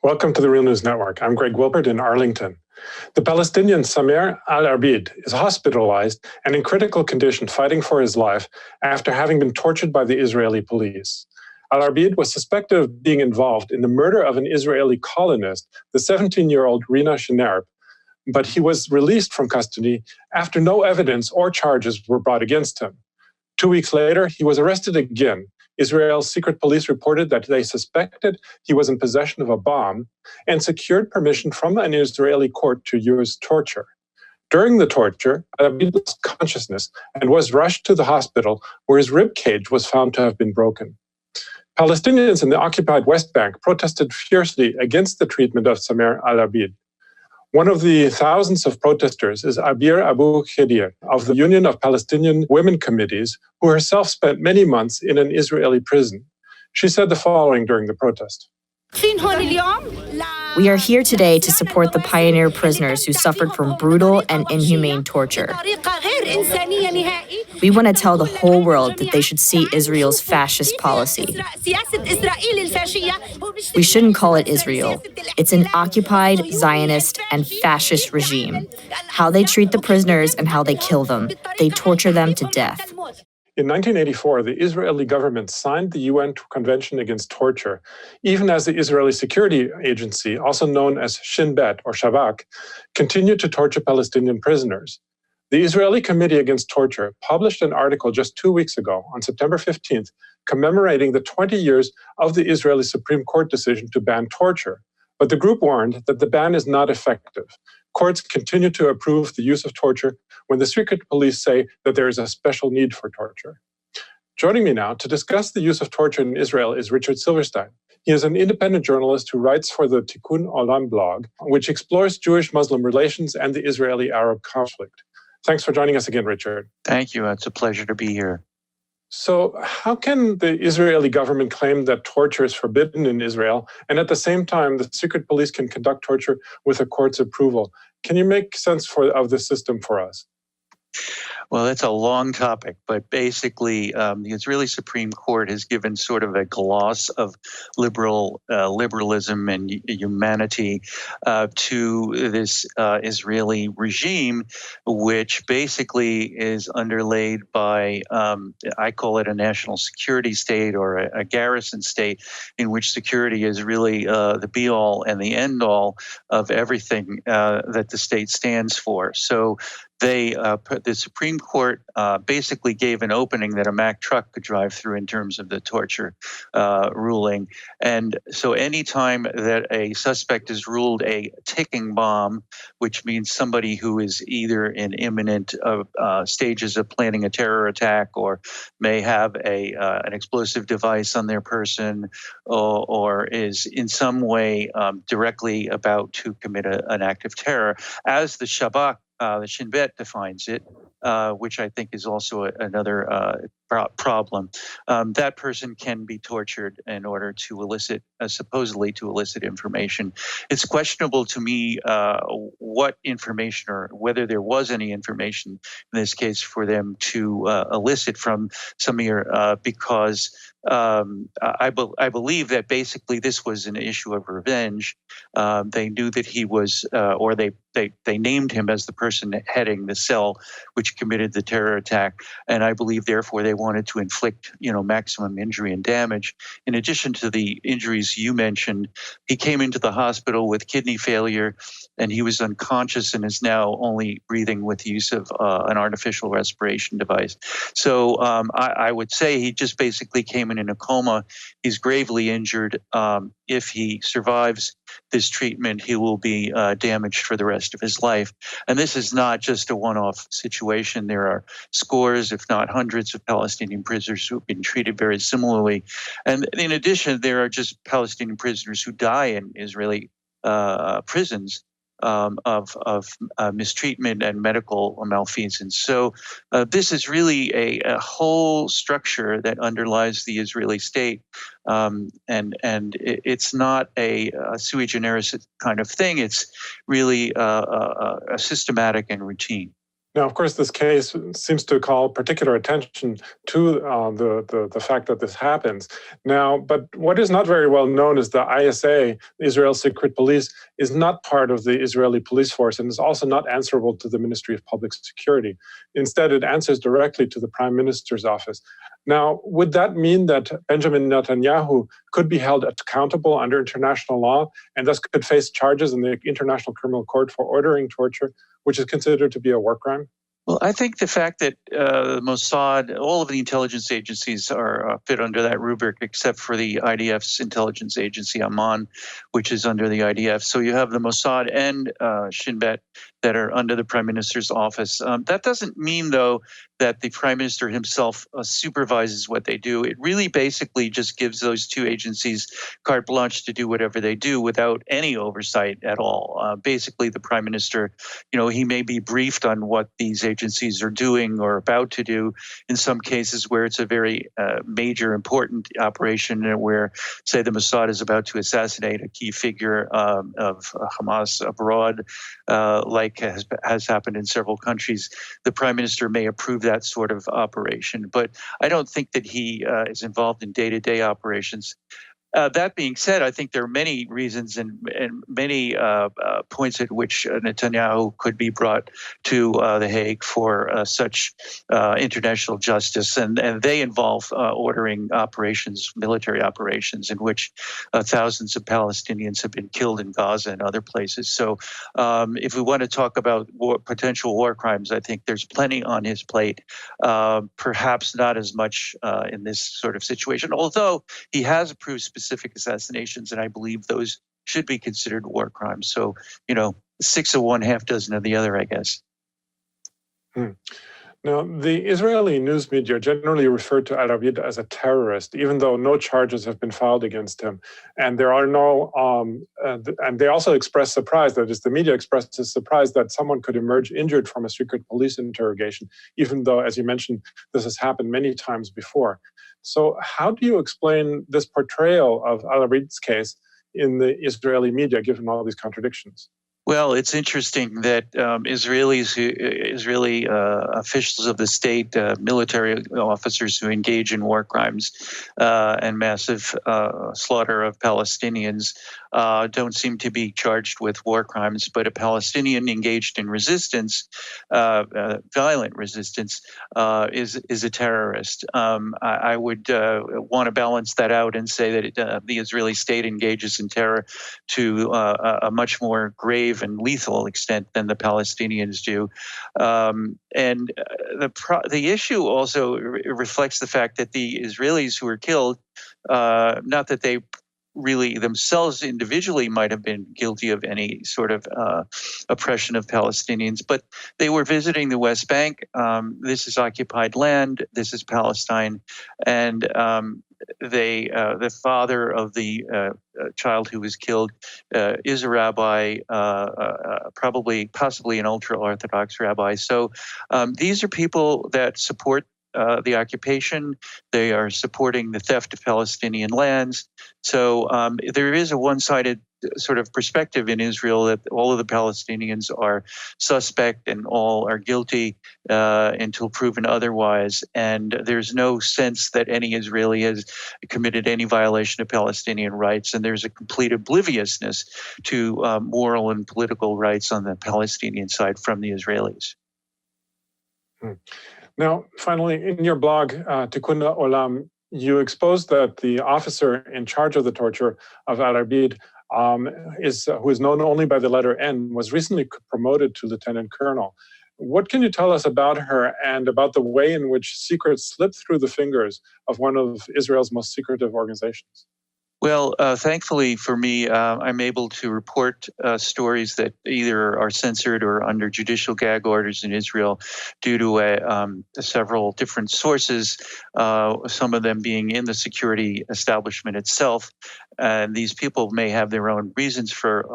Welcome to the Real News Network. I'm Greg Wilbert in Arlington. The Palestinian Samer Al-Arbid is hospitalized and in critical condition fighting for his life after having been tortured by the Israeli police. Al-Arbid was suspected of being involved in the murder of an Israeli colonist, the 17-year-old Rina Shinerb, but he was released from custody after no evidence or charges were brought against him. 2 weeks later, he was arrested again. Israel's secret police reported that they suspected he was in possession of a bomb and secured permission from an Israeli court to use torture. During the torture, Al-Arbid lost consciousness and was rushed to the hospital where his rib cage was found to have been broken. Palestinians in the occupied West Bank protested fiercely against the treatment of Samer Al-Arbid. One of the thousands of protesters is Abir Abu Khadir of the Union of Palestinian Women Committees, who herself spent many months in an Israeli prison. She said the following during the protest. We are here today to support the pioneer prisoners who suffered from brutal and inhumane torture. We want to tell the whole world that they should see Israel's fascist policy. We shouldn't call it Israel. It's an occupied, Zionist, and fascist regime. How they treat the prisoners and how they kill them. They torture them to death. In 1984, the Israeli government signed the UN Convention Against Torture, even as the Israeli Security Agency, also known as Shin Bet or Shabak, continued to torture Palestinian prisoners. The Israeli Committee Against Torture published an article just 2 weeks ago, on September 15th, commemorating the 20 years of the Israeli Supreme Court decision to ban torture. But the group warned that the ban is not effective. Courts continue to approve the use of torture when the secret police say that there is a special need for torture. Joining me now to discuss the use of torture in Israel is Richard Silverstein. He is an independent journalist who writes for the Tikkun Olam blog, which explores Jewish-Muslim relations and the Israeli-Arab conflict. Thanks for joining us again, Richard. Thank you. It's a pleasure to be here. So how can the Israeli government claim that torture is forbidden in Israel, and at the same time, the secret police can conduct torture with a court's approval? Can you make sense of this system for us? Well, that's a long topic, but basically the Israeli Supreme Court has given sort of a gloss of liberalism and humanity to this Israeli regime, which basically is underlaid by, I call it a national security state or a garrison state, in which security is really the be-all and the end-all of everything that the state stands for. So the Supreme Court basically gave an opening that a Mack truck could drive through in terms of the torture ruling. And so anytime that a suspect is ruled a ticking bomb, which means somebody who is either in imminent stages of planning a terror attack or may have an explosive device on their person or is in some way directly about to commit an act of terror, as the Shabak, the Shin Bet defines it, which I think is also another problem. That person can be tortured in order to elicit, supposedly to elicit information. It's questionable to me what information or whether there was any information in this case for them to elicit from Samer, because I believe that basically this was an issue of revenge. They knew that he was, or they named him as the person heading the cell which committed the terror attack, and I believe therefore they wanted to inflict, maximum injury and damage. In addition to the injuries you mentioned, he came into the hospital with kidney failure, and he was unconscious and is now only breathing with the use of an artificial respiration device. So I would say he just basically came in a coma. He's gravely injured. If he survives this treatment, he will be damaged for the rest of his life. And this is not just a one-off situation. There are scores, if not hundreds, of Palestinian prisoners who have been treated very similarly. And in addition, there are just Palestinian prisoners who die in Israeli prisons of mistreatment and medical malfeasance. So this is really a whole structure that underlies the Israeli state, and it's not a sui generis kind of thing. It's really a systematic and routine. Now, of course, this case seems to call particular attention to the fact that this happens. Now, but what is not very well known is the ISA, Israel Secret Police, is not part of the Israeli police force and is also not answerable to the Ministry of Public Security. Instead, it answers directly to the Prime Minister's office. Now, would that mean that Benjamin Netanyahu could be held accountable under international law and thus could face charges in the International Criminal Court for ordering torture, which is considered to be a war crime? Well, I think the fact that Mossad, all of the intelligence agencies are fit under that rubric, except for the IDF's intelligence agency, Amman, which is under the IDF. So you have the Mossad and Shin Bet that are under the Prime Minister's office. That doesn't mean, though, that the Prime Minister himself supervises what they do. It really basically just gives those two agencies carte blanche to do whatever they do without any oversight at all. Basically, the Prime Minister, he may be briefed on what these agencies are doing or about to do in some cases where it's a very major, important operation and where, say, the Mossad is about to assassinate a key figure of Hamas abroad, like has happened in several countries. The Prime Minister may approve that sort of operation, but I don't think that he is involved in day-to-day operations. That being said, I think there are many reasons and many points at which Netanyahu could be brought to The Hague for such international justice, and they involve ordering operations, military operations, in which thousands of Palestinians have been killed in Gaza and other places. So if we want to talk about potential war crimes, I think there's plenty on his plate, perhaps not as much in this sort of situation, although he has approved specific assassinations, and I believe those should be considered war crimes. So, 6 of one, half dozen of the other, I guess. Now, the Israeli news media generally refer to Al-Arbid as a terrorist, even though no charges have been filed against him. And there are no, and they also express surprise, that is, the media expresses surprise that someone could emerge injured from a secret police interrogation, even though, as you mentioned, this has happened many times before. So how do you explain this portrayal of Al-Arbid's case in the Israeli media, given all these contradictions? Well, it's interesting that Israeli officials of the state, military officers who engage in war crimes and massive slaughter of Palestinians don't seem to be charged with war crimes, but a Palestinian engaged in resistance, violent resistance, is a terrorist. I would want to balance that out and say that the Israeli state engages in terror to a much more grave and lethal extent than the Palestinians do. And the issue also reflects the fact that the Israelis who were killed, not that they really themselves individually might have been guilty of any sort of oppression of Palestinians, but they were visiting the West Bank. This is occupied land. This is Palestine. And the father of the child who was killed is a rabbi, possibly an ultra-Orthodox rabbi. So these are people that support the occupation. They are supporting the theft of Palestinian lands. So there is a one-sided sort of perspective in Israel that all of the Palestinians are suspect and all are guilty until proven otherwise. And there's no sense that any Israeli has committed any violation of Palestinian rights. And there's a complete obliviousness to moral and political rights on the Palestinian side from the Israelis. Now, finally, in your blog, Tikkun Olam, you exposed that the officer in charge of the torture of Al-Arbid, who is known only by the letter N, was recently promoted to lieutenant colonel. What can you tell us about her and about the way in which secrets slip through the fingers of one of Israel's most secretive organizations? Well, thankfully for me, I'm able to report stories that either are censored or under judicial gag orders in Israel due to several different sources, some of them being in the security establishment itself. And these people may have their own reasons for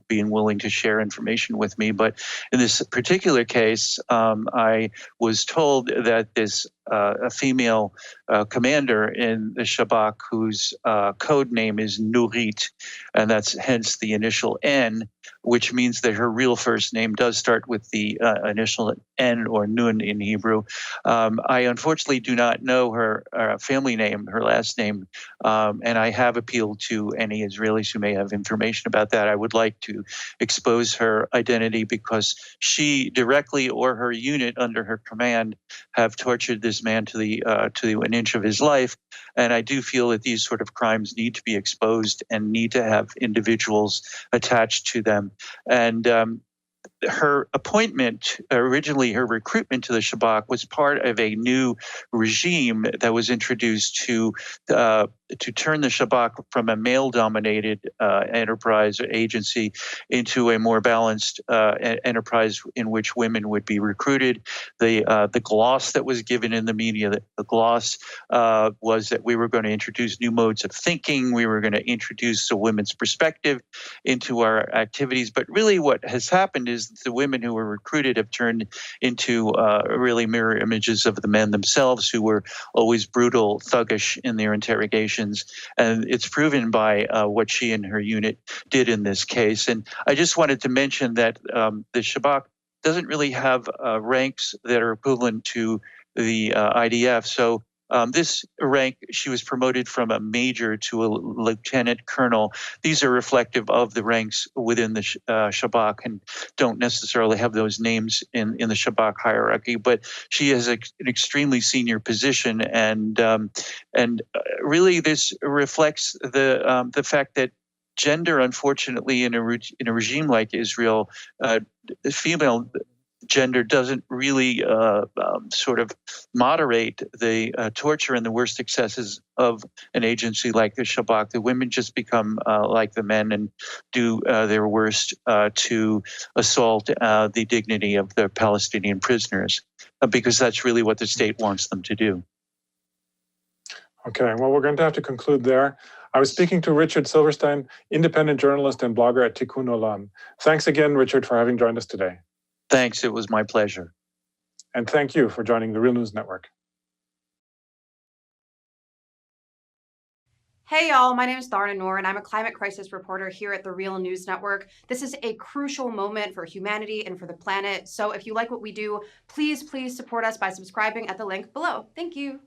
being willing to share information with me. But in this particular case, I was told that this a female commander in the Shabak, whose code name is Nurit, and that's hence the initial N, which means that her real first name does start with the initial N or Nun in Hebrew. I unfortunately do not know her family name, her last name, and I have appealed to any Israelis who may have information about that. I would like to expose her identity because she directly or her unit under her command have tortured this man to an inch of his life. And I do feel that these sort of crimes need to be exposed and need to have individuals attached to them. And her appointment, originally her recruitment to the Shabak, was part of a new regime that was introduced to turn the Shabak from a male-dominated enterprise or agency into a more balanced enterprise in which women would be recruited. The gloss that was given in the media, the gloss was that we were going to introduce new modes of thinking. We were going to introduce a women's perspective into our activities. But really what has happened is the women who were recruited have turned into really mirror images of the men themselves, who were always brutal, thuggish in their interrogations. And it's proven by what she and her unit did in this case. And I just wanted to mention that the Shabak doesn't really have ranks that are equivalent to the IDF. So this rank, she was promoted from a major to a lieutenant colonel. These are reflective of the ranks within the Shabak and don't necessarily have those names in the Shabak hierarchy. But she has an extremely senior position, and really this reflects the fact that gender, unfortunately, in a regime like Israel, female gender doesn't really sort of moderate the torture and the worst excesses of an agency like the Shabak. The women just become like the men and do their worst to assault the dignity of the Palestinian prisoners, because that's really what the state wants them to do. Okay, well, we're going to have to conclude there. I was speaking to Richard Silverstein, independent journalist and blogger at Tikkun Olam. Thanks again, Richard, for having joined us today. Thanks, it was my pleasure. And thank you for joining the Real News Network. Hey y'all, my name is Tharna Noor and I'm a climate crisis reporter here at the Real News Network. This is a crucial moment for humanity and for the planet. So if you like what we do, please support us by subscribing at the link below. Thank you.